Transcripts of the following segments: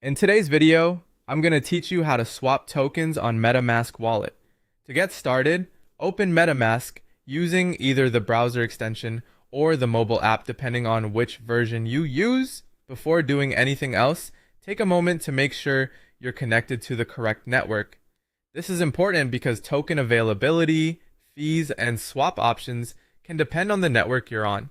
In today's video, I'm going to teach you how to swap tokens on MetaMask wallet. To get started, open MetaMask using either the browser extension or the mobile app depending on which version you use. Before doing anything else, take a moment to make sure you're connected to the correct network. This is important because token availability, fees, and swap options can depend on the network you're on.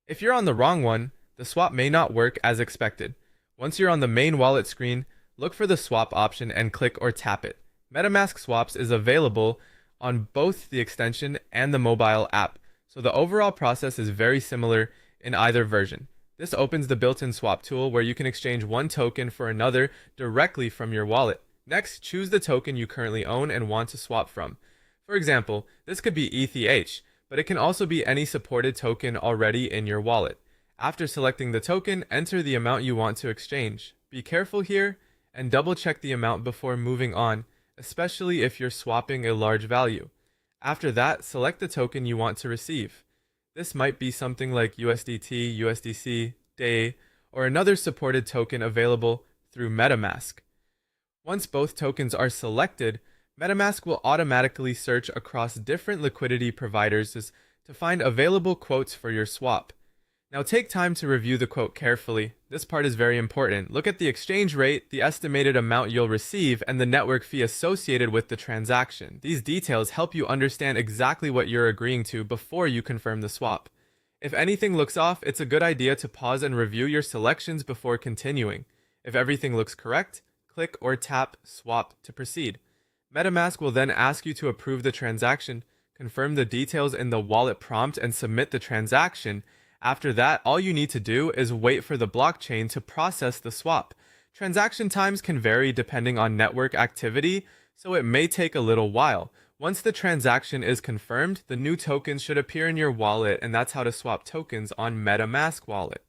If you're on the wrong one, the swap may not work as expected. Once you're on the main wallet screen, look for the swap option and click or tap it. MetaMask Swaps is available on both the extension and the mobile app, so the overall process is very similar in either version. This opens the built-in swap tool where you can exchange one token for another directly from your wallet. Next, choose the token you currently own and want to swap from. For example, this could be ETH, but it can also be any supported token already in your wallet. After selecting the token, enter the amount you want to exchange. Be careful here and double check the amount before moving on, especially if you're swapping a large value. After that, select the token you want to receive. This might be something like USDT, USDC, DAI, or another supported token available through MetaMask. Once both tokens are selected, MetaMask will automatically search across different liquidity providers to find available quotes for your swap. Now take time to review the quote carefully. This part is very important. Look at the exchange rate, the estimated amount you'll receive, and the network fee associated with the transaction. These details help you understand exactly what you're agreeing to before you confirm the swap. If anything looks off, it's a good idea to pause and review your selections before continuing. If everything looks correct, click or tap Swap to proceed. MetaMask will then ask you to approve the transaction, confirm the details in the wallet prompt, and submit the transaction. After that, all you need to do is wait for the blockchain to process the swap. Transaction times can vary depending on network activity, so it may take a little while. Once the transaction is confirmed, the new tokens should appear in your wallet, and that's how to swap tokens on MetaMask wallet.